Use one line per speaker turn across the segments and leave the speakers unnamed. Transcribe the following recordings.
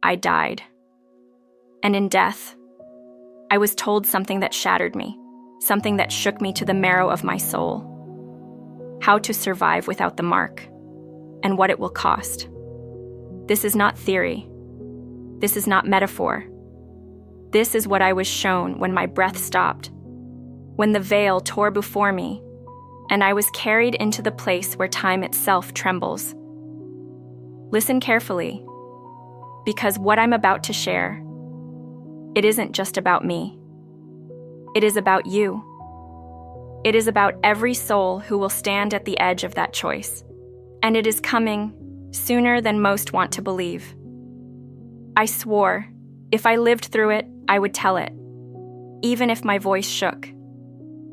I died. And in death, I was told something that shattered me, something that shook me to the marrow of my soul. How to survive without the mark, and what it will cost. This is not theory. This is not metaphor. This is what I was shown when my breath stopped, when the veil tore before me, and I was carried into the place where time itself trembles. Listen carefully, because what I'm about to share, it isn't just about me. It is about you. It is about every soul who will stand at the edge of that choice, and it is coming sooner than most want to believe. I swore, if I lived through it, I would tell it, even if my voice shook,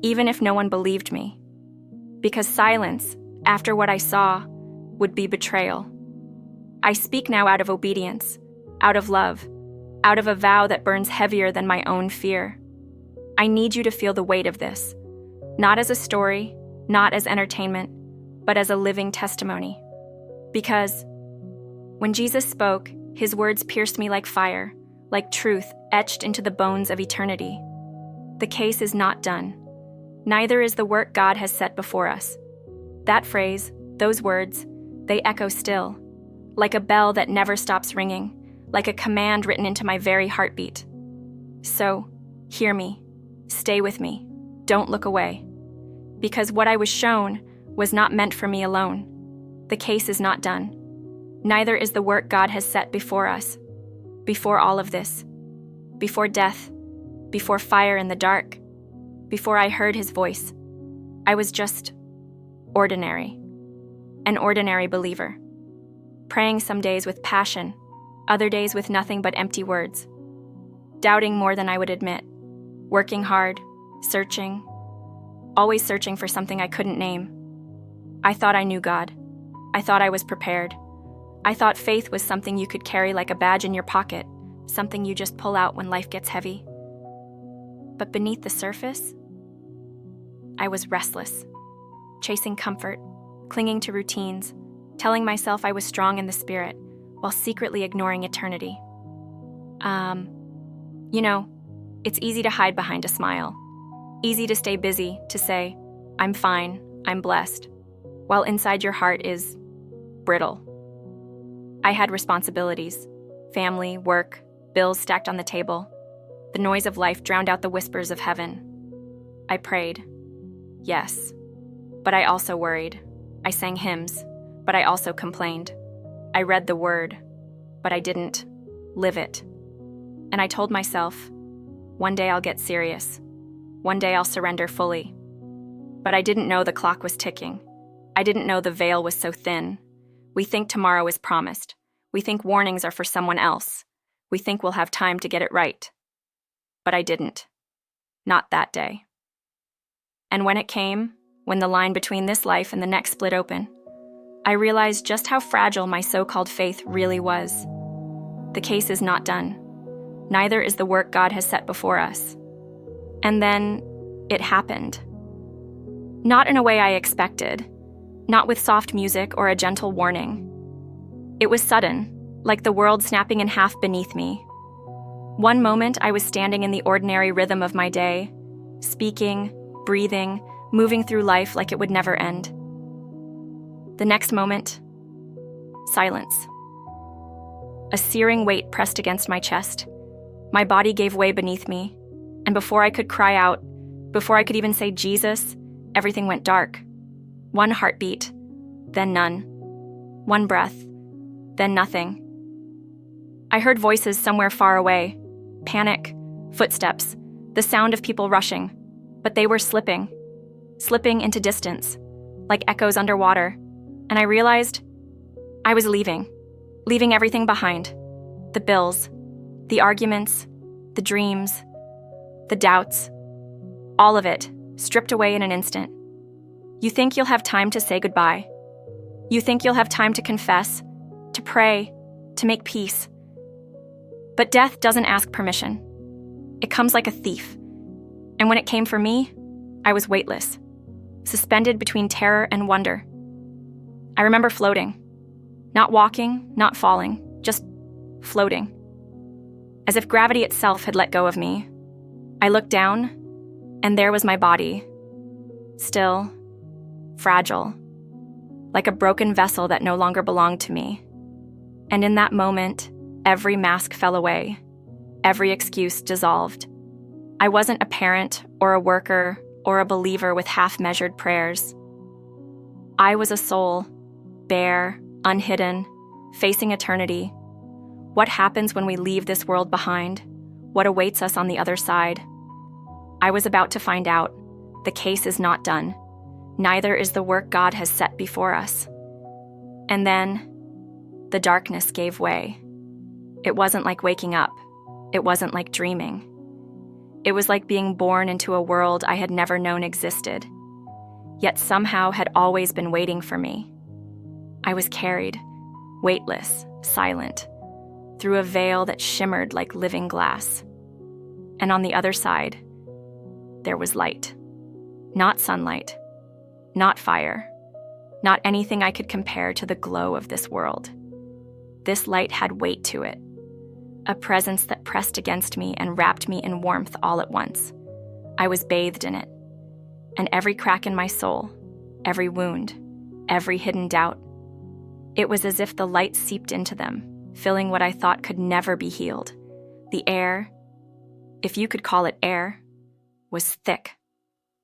even if no one believed me, because silence, after what I saw, would be betrayal. I speak now out of obedience, out of love, out of a vow that burns heavier than my own fear. I need you to feel the weight of this, not as a story, not as entertainment, but as a living testimony. Because when Jesus spoke, his words pierced me like fire, like truth etched into the bones of eternity. The case is not done. Neither is the work God has set before us. That phrase, those words, they echo still, like a bell that never stops ringing, like a command written into my very heartbeat. So, hear me. Stay with me. Don't look away. Because what I was shown was not meant for me alone. The case is not done. Neither is the work God has set before us. Before all of this. Before death. Before fire in the dark. Before I heard his voice. I was just ordinary. An ordinary believer. Praying some days with passion, other days with nothing but empty words. Doubting more than I would admit. Working hard, searching, always searching for something I couldn't name. I thought I knew God. I thought I was prepared. I thought faith was something you could carry like a badge in your pocket, something you just pull out when life gets heavy. But beneath the surface, I was restless, chasing comfort, clinging to routines, telling myself I was strong in the spirit, while secretly ignoring eternity. It's easy to hide behind a smile. Easy to stay busy, to say, I'm fine, I'm blessed, while inside your heart is brittle. I had responsibilities, family, work, bills stacked on the table. The noise of life drowned out the whispers of heaven. I prayed, yes, but I also worried. I sang hymns, but I also complained. I read the word, but I didn't live it. And I told myself, one day I'll get serious. One day I'll surrender fully. But I didn't know the clock was ticking. I didn't know the veil was so thin. We think tomorrow is promised. We think warnings are for someone else. We think we'll have time to get it right. But I didn't. Not that day. And when it came, when the line between this life and the next split open, I realized just how fragile my so-called faith really was. The case is not done. Neither is the work God has set before us. And then, it happened. Not in a way I expected, not with soft music or a gentle warning. It was sudden, like the world snapping in half beneath me. One moment I was standing in the ordinary rhythm of my day, speaking, breathing, moving through life like it would never end. The next moment, silence. A searing weight pressed against my chest. My body gave way beneath me, and before I could cry out, before I could even say Jesus, everything went dark. One heartbeat, then none. One breath, then nothing. I heard voices somewhere far away, panic, footsteps, the sound of people rushing, but they were slipping into distance, like echoes underwater, and I realized I was leaving everything behind. The bills, the arguments, the dreams, the doubts, all of it stripped away in an instant. You think you'll have time to say goodbye. You think you'll have time to confess, to pray, to make peace. But death doesn't ask permission. It comes like a thief. And when it came for me, I was weightless, suspended between terror and wonder. I remember floating. Not walking, not falling, just floating. as if gravity itself had let go of me. I looked down, and there was my body, still, fragile, like a broken vessel that no longer belonged to me. And in that moment, every mask fell away, every excuse dissolved. I wasn't a parent or a worker or a believer with half-measured prayers. I was a soul, bare, unhidden, facing eternity. What happens when we leave this world behind? What awaits us on the other side? I was about to find out. The case is not done. Neither is the work God has set before us. And then, the darkness gave way. It wasn't like waking up. It wasn't like dreaming. It was like being born into a world I had never known existed, yet somehow had always been waiting for me. I was carried, weightless, silent, through a veil that shimmered like living glass. And on the other side, there was light. Not sunlight, not fire, not anything I could compare to the glow of this world. This light had weight to it, a presence that pressed against me and wrapped me in warmth all at once. I was bathed in it, and every crack in my soul, every wound, every hidden doubt, it was as if the light seeped into them, filling what I thought could never be healed. The air, if you could call it air, was thick,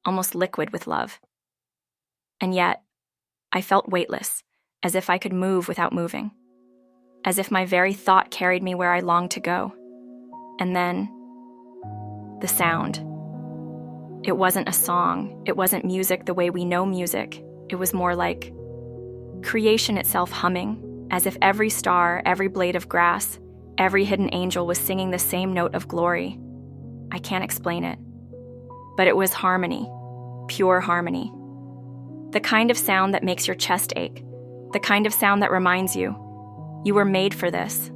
almost liquid with love. And yet, I felt weightless, as if I could move without moving, as if my very thought carried me where I longed to go. And then, the sound. It wasn't a song, it wasn't music the way we know music. It was more like creation itself humming, as if every star, every blade of grass, every hidden angel was singing the same note of glory. I can't explain it, but it was harmony, pure harmony. The kind of sound that makes your chest ache, the kind of sound that reminds you, you were made for this.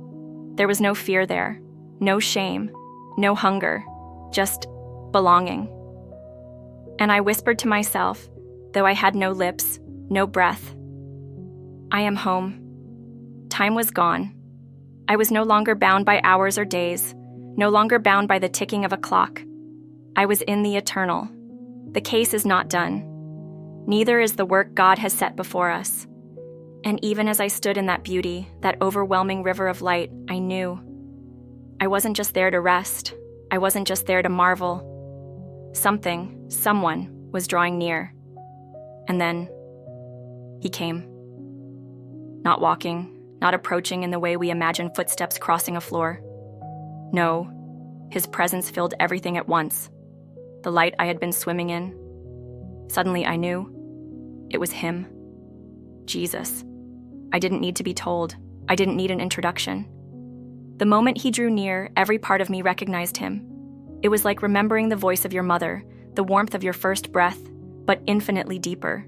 There was no fear there, no shame, no hunger, just belonging. And I whispered to myself, though I had no lips, no breath, I am home. Time was gone. I was no longer bound by hours or days, no longer bound by the ticking of a clock. I was in the eternal. The case is not done. Neither is the work God has set before us. And even as I stood in that beauty, that overwhelming river of light, I knew I wasn't just there to rest. I wasn't just there to marvel. Something, someone, was drawing near. And then, he came. Not walking, not approaching in the way we imagine footsteps crossing a floor. No, his presence filled everything at once. The light I had been swimming in. Suddenly I knew it was him. Jesus. I didn't need to be told. I didn't need an introduction. The moment he drew near, every part of me recognized him. It was like remembering the voice of your mother, the warmth of your first breath, but infinitely deeper.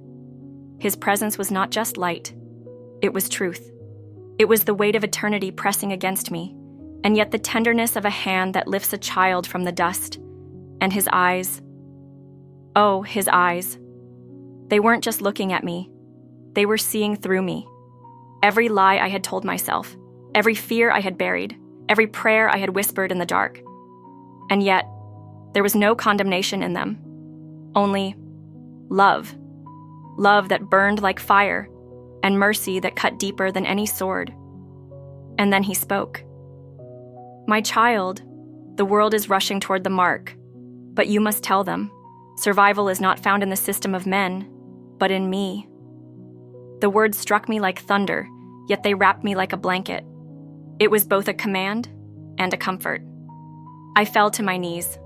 His presence was not just light. It was truth. It was the weight of eternity pressing against me, and yet the tenderness of a hand that lifts a child from the dust. And his eyes. Oh, his eyes. They weren't just looking at me. They were seeing through me. Every lie I had told myself, every fear I had buried, every prayer I had whispered in the dark. And yet, there was no condemnation in them. Only love. Love that burned like fire, and mercy that cut deeper than any sword. And then he spoke. My child, the world is rushing toward the mark, but you must tell them, survival is not found in the system of men, but in me. The words struck me like thunder, yet they wrapped me like a blanket. It was both a command and a comfort. I fell to my knees,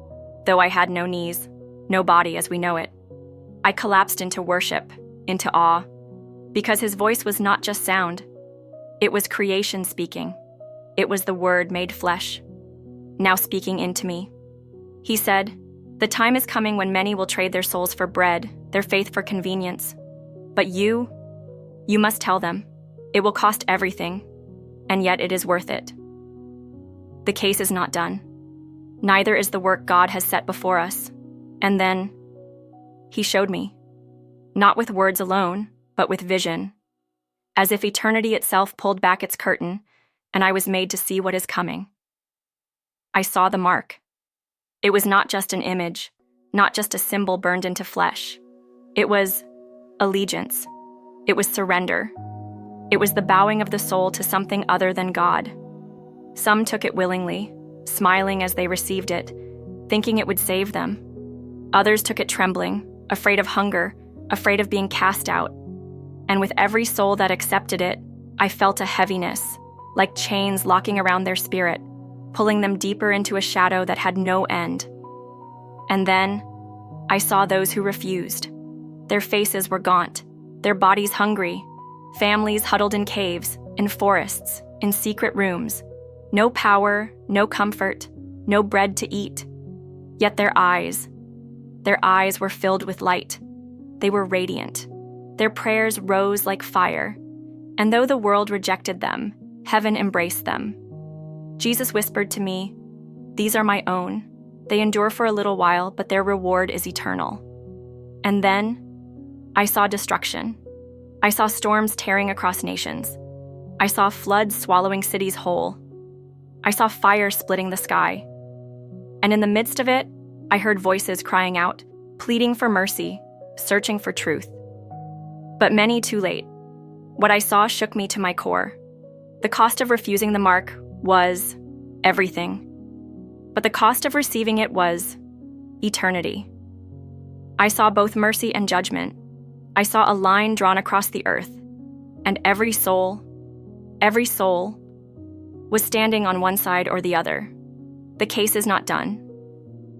though I had no knees, no body as we know it. I collapsed into worship, into awe, because his voice was not just sound. It was creation speaking. It was the Word made flesh, now speaking into me. He said, "The time is coming when many will trade their souls for bread, their faith for convenience. But you must tell them. It will cost everything, and yet it is worth it. The case is not done. Neither is the work God has set before us." And then, he showed me, not with words alone, but with vision, as if eternity itself pulled back its curtain, and I was made to see what is coming. I saw the mark. It was not just an image, not just a symbol burned into flesh. It was allegiance. It was surrender. It was the bowing of the soul to something other than God. Some took it willingly, smiling as they received it, thinking it would save them. Others took it trembling, afraid of hunger, afraid of being cast out. And with every soul that accepted it, I felt a heaviness, like chains locking around their spirit, pulling them deeper into a shadow that had no end. And then, I saw those who refused. Their faces were gaunt, their bodies hungry, families huddled in caves, in forests, in secret rooms. No power, no comfort, no bread to eat. Yet their eyes were filled with light. They were radiant. Their prayers rose like fire. And though the world rejected them, heaven embraced them. Jesus whispered to me, "These are my own. They endure for a little while, but their reward is eternal." And then, I saw destruction. I saw storms tearing across nations. I saw floods swallowing cities whole. I saw fire splitting the sky. And in the midst of it, I heard voices crying out, pleading for mercy, searching for truth. But many too late. What I saw shook me to my core. The cost of refusing the mark was everything. But the cost of receiving it was eternity. I saw both mercy and judgment. I saw a line drawn across the earth, and every soul was standing on one side or the other. The case is not done.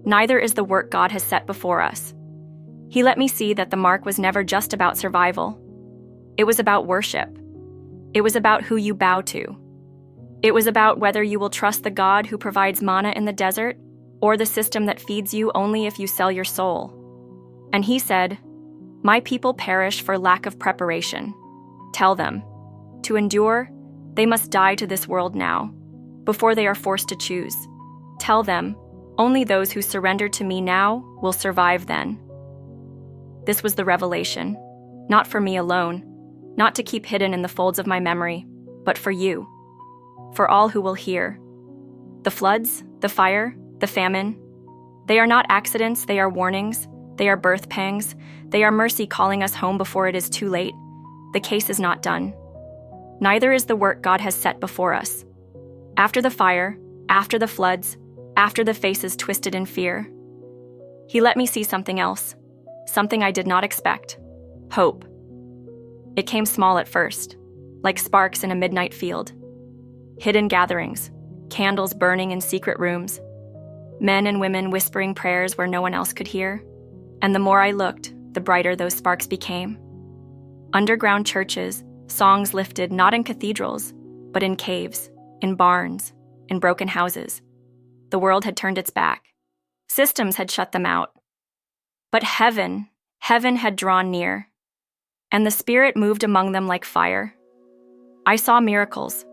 Neither is the work God has set before us. He let me see that the mark was never just about survival. It was about worship. It was about who you bow to. It was about whether you will trust the God who provides manna in the desert or the system that feeds you only if you sell your soul. And he said, "My people perish for lack of preparation. Tell them, to endure, they must die to this world now, before they are forced to choose. Tell them, only those who surrender to me now will survive then." This was the revelation, not for me alone, not to keep hidden in the folds of my memory, but for you, for all who will hear. The floods, the fire, the famine, they are not accidents, they are warnings, they are birth pangs, they are mercy calling us home before it is too late. The case is not done. Neither is the work God has set before us. After the fire, after the floods, after the faces twisted in fear, he let me see something else, something I did not expect: hope. It came small at first, like sparks in a midnight field. Hidden gatherings, candles burning in secret rooms, men and women whispering prayers where no one else could hear. And the more I looked, the brighter those sparks became. Underground churches, songs lifted not in cathedrals, but in caves, in barns, in broken houses. The world had turned its back. Systems had shut them out. But heaven had drawn near, and the Spirit moved among them like fire. I saw miracles,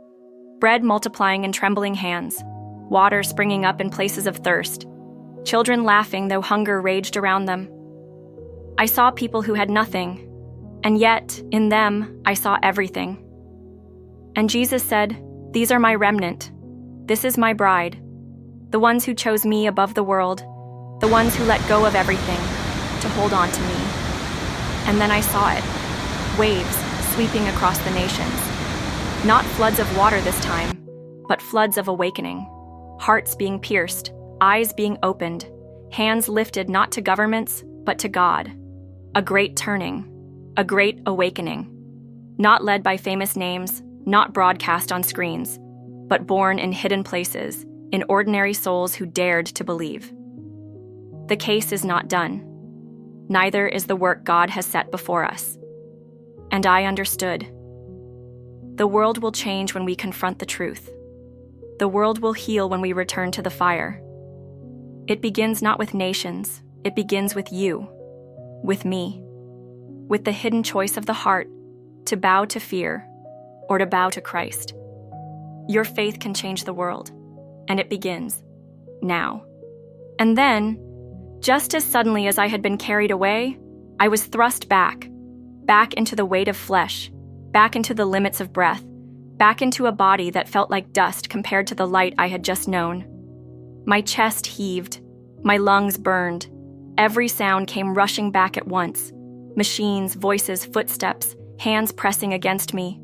bread multiplying in trembling hands, water springing up in places of thirst, children laughing though hunger raged around them. I saw people who had nothing, and yet, in them, I saw everything. And Jesus said, "These are my remnant. This is my bride, the ones who chose me above the world, the ones who let go of everything to hold on to me." And then I saw it, waves sweeping across the nations. Not floods of water this time, but floods of awakening, hearts being pierced, eyes being opened, hands lifted not to governments, but to God. A great turning, a great awakening, not led by famous names, not broadcast on screens, but born in hidden places, in ordinary souls who dared to believe. The case is not done. Neither is the work God has set before us. And I understood. The world will change when we confront the truth. The world will heal when we return to the fire. It begins not with nations, it begins with you, with me, with the hidden choice of the heart to bow to fear or to bow to Christ. Your faith can change the world, and it begins now. And then, just as suddenly as I had been carried away, I was thrust back into the weight of flesh, back into the limits of breath, back into a body that felt like dust compared to the light I had just known. My chest heaved. My lungs burned. Every sound came rushing back at once. Machines, voices, footsteps, hands pressing against me.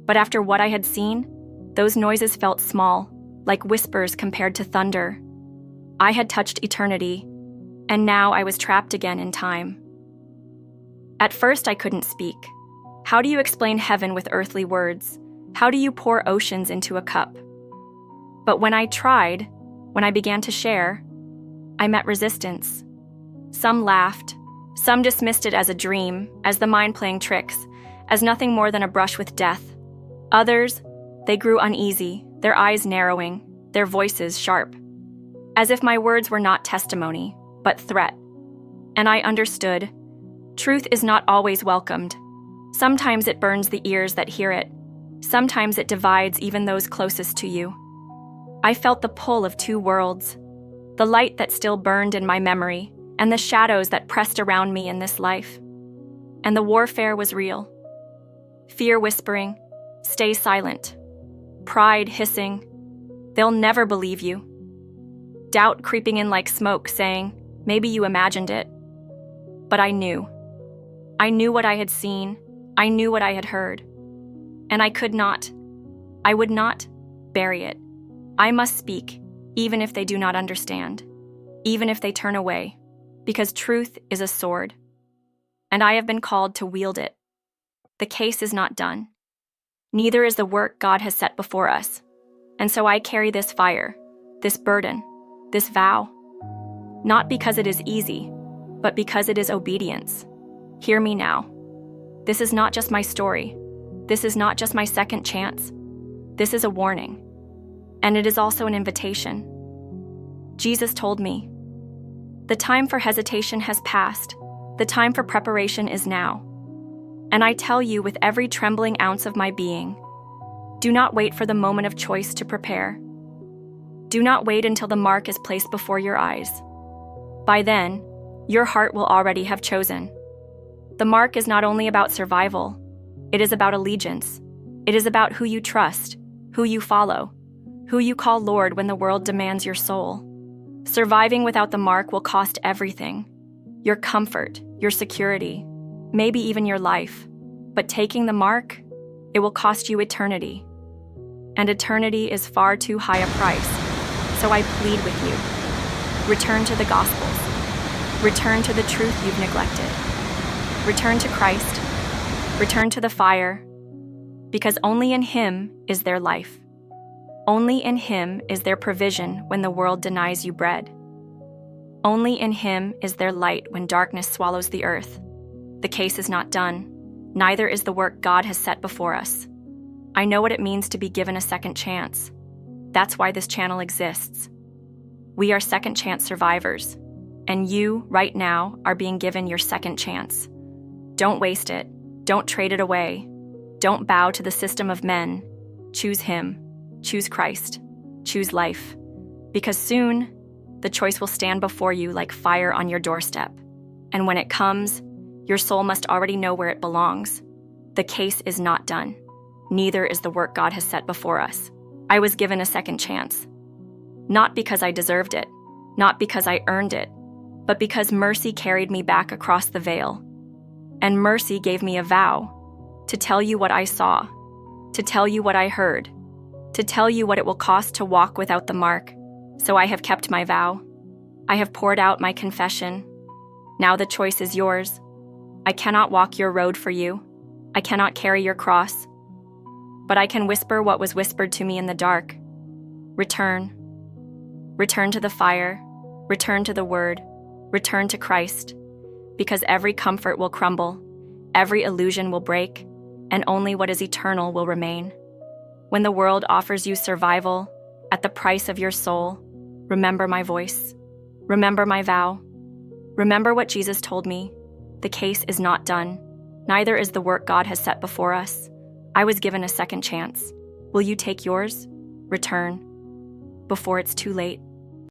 But after what I had seen, those noises felt small, like whispers compared to thunder. I had touched eternity, and now I was trapped again in time. At first, I couldn't speak. How do you explain heaven with earthly words? How do you pour oceans into a cup? But when I tried, when I began to share, I met resistance. Some laughed. Some dismissed it as a dream, as the mind playing tricks, as nothing more than a brush with death. Others, they grew uneasy, their eyes narrowing, their voices sharp, as if my words were not testimony, but threat. And I understood. Truth is not always welcomed. Sometimes it burns the ears that hear it. Sometimes it divides even those closest to you. I felt the pull of two worlds, the light that still burned in my memory, and the shadows that pressed around me in this life. And the warfare was real. Fear whispering, "Stay silent." Pride hissing, "They'll never believe you." Doubt creeping in like smoke, saying, "Maybe you imagined it." But I knew. I knew what I had seen. I knew what I had heard. And I would not bury it. I must speak, even if they do not understand, even if they turn away, because truth is a sword, and I have been called to wield it. The case is not done. Neither is the work God has set before us. And so I carry this fire, this burden, this vow, not because it is easy, but because it is obedience. Hear me now. This is not just my story. This is not just my second chance. This is a warning. And it is also an invitation. Jesus told me, "The time for hesitation has passed. The time for preparation is now." And I tell you with every trembling ounce of my being, do not wait for the moment of choice to prepare. Do not wait until the mark is placed before your eyes. By then, your heart will already have chosen. The mark is not only about survival, it is about allegiance. It is about who you trust, who you follow, who you call Lord when the world demands your soul. Surviving without the mark will cost everything: your comfort, your security, maybe even your life. But taking the mark, it will cost you eternity. And eternity is far too high a price. So I plead with you, return to the Gospels. Return to the truth you've neglected. Return to Christ. Return to the fire. Because only in Him is there life. Only in Him is there provision when the world denies you bread. Only in Him is there light when darkness swallows the earth. The case is not done. Neither is the work God has set before us. I know what it means to be given a second chance. That's why this channel exists. We are second chance survivors, and you, right now, are being given your second chance. Don't waste it. Don't trade it away. Don't bow to the system of men. Choose Him. Choose Christ. Choose life. Because soon, the choice will stand before you like fire on your doorstep. And when it comes, your soul must already know where it belongs. The case is not done. Neither is the work God has set before us. I was given a second chance. Not because I deserved it, not because I earned it, but because mercy carried me back across the veil. And mercy gave me a vow to tell you what I saw, to tell you what I heard, to tell you what it will cost to walk without the mark. So I have kept my vow. I have poured out my confession. Now the choice is yours. I cannot walk your road for you. I cannot carry your cross. But I can whisper what was whispered to me in the dark. Return. Return to the fire. Return to the Word. Return to Christ. Because every comfort will crumble, every illusion will break, and only what is eternal will remain. When the world offers you survival at the price of your soul, remember my voice. Remember my vow. Remember what Jesus told me. The case is not done. Neither is the work God has set before us. I was given a second chance. Will you take yours? Return before it's too late.